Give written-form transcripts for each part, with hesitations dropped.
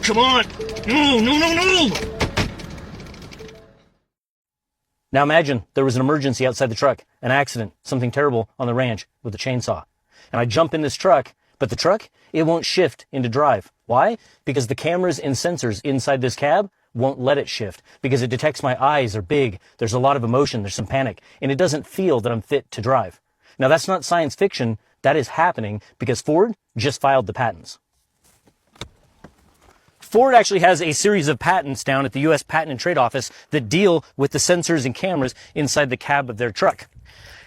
Come on! No, no, no, no! Now imagine there was an emergency outside the truck, an accident, something terrible on the ranch with a chainsaw. And I jump in this truck, but the truck, it won't shift into drive. Why? Because the cameras and sensors inside this cab won't let it shift, because it detects my eyes are big, there's a lot of emotion, there's some panic, and it doesn't feel that I'm fit to drive. Now that's not science fiction, that is happening because Ford just filed the patents. Ford actually has a series of patents down at the U.S. Patent and Trade Office that deal with the sensors and cameras inside the cab of their truck.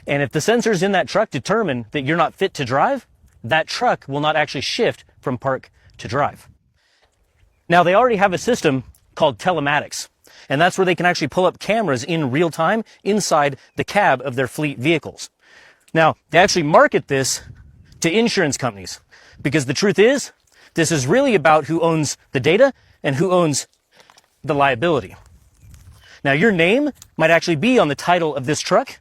And if the sensors in that truck determine that you're not fit to drive, that truck will not actually shift from park to drive. Now, they already have a system called telematics, and that's where they can actually pull up cameras in real time inside the cab of their fleet vehicles. Now, they actually market this to insurance companies because the truth is, this is really about who owns the data and who owns the liability. Now, your name might actually be on the title of this truck,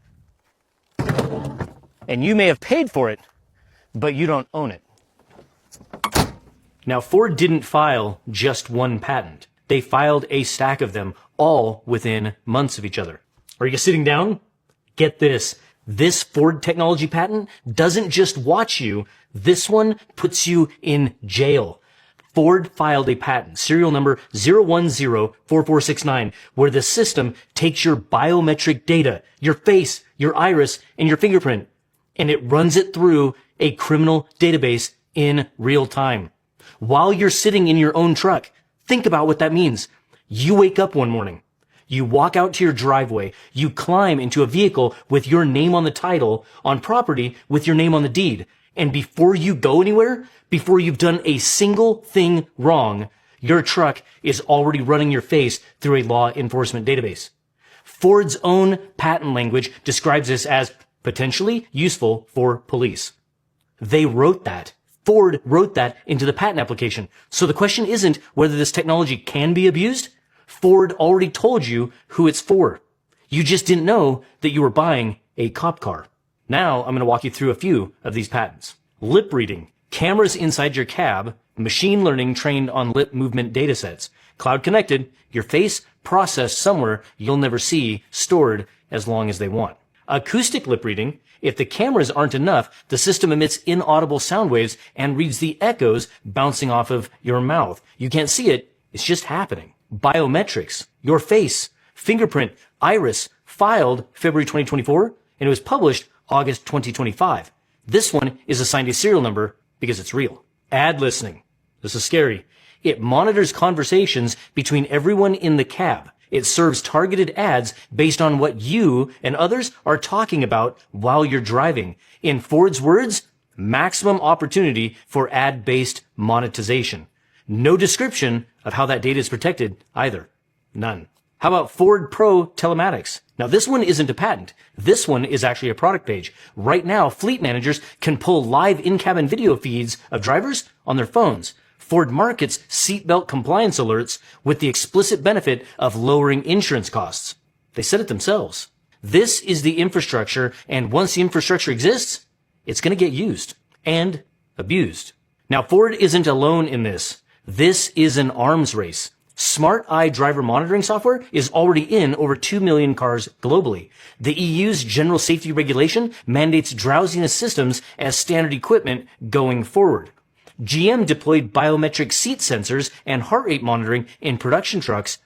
and you may have paid for it, but you don't own it. Now, Ford didn't file just one patent. They filed a stack of them, all within months of each other. Are you sitting down? Get this. This Ford technology patent doesn't just watch you. This one puts you in jail. Ford filed a patent, serial number 0104469, where the system takes your biometric data, your face, your iris, and your fingerprint, and it runs it through a criminal database in real time. While you're sitting in your own truck, think about what that means. You wake up one morning. You walk out to your driveway. You climb into a vehicle with your name on the title, on property with your name on the deed. And before you go anywhere, before you've done a single thing wrong, your truck is already running your face through a law enforcement database. Ford's own patent language describes this as potentially useful for police. They wrote that. Ford wrote that into the patent application. So the question isn't whether this technology can be abused. Ford already told you who it's for. You just didn't know that you were buying a cop car. Now I'm going to walk you through a few of these patents. Lip reading, cameras inside your cab, machine learning trained on lip movement datasets, cloud connected, your face processed somewhere you'll never see, stored as long as they want. Acoustic lip reading, if the cameras aren't enough, the system emits inaudible sound waves and reads the echoes bouncing off of your mouth. You can't see it, it's just happening. Biometrics, your face, fingerprint, iris, filed February 2024, and it was published August 2025. This one is assigned a serial number because it's real. Ad listening. This is scary. It monitors conversations between everyone in the cab. It serves targeted ads based on what you and others are talking about while you're driving. In Ford's words, maximum opportunity for ad-based monetization. No description of how that data is protected either. None. How about Ford Pro Telematics? Now this one isn't a patent. This one is actually a product page. Right now, fleet managers can pull live in-cabin video feeds of drivers on their phones. Ford markets seatbelt compliance alerts with the explicit benefit of lowering insurance costs. They said it themselves. This is the infrastructure, and once the infrastructure exists, it's going to get used and abused. Now, Ford isn't alone in this. This is an arms race. Smart Eye driver monitoring software is already in over 2 million cars globally. The EU's general safety regulation mandates drowsiness systems as standard equipment going forward. GM deployed biometric seat sensors and heart rate monitoring in production trucks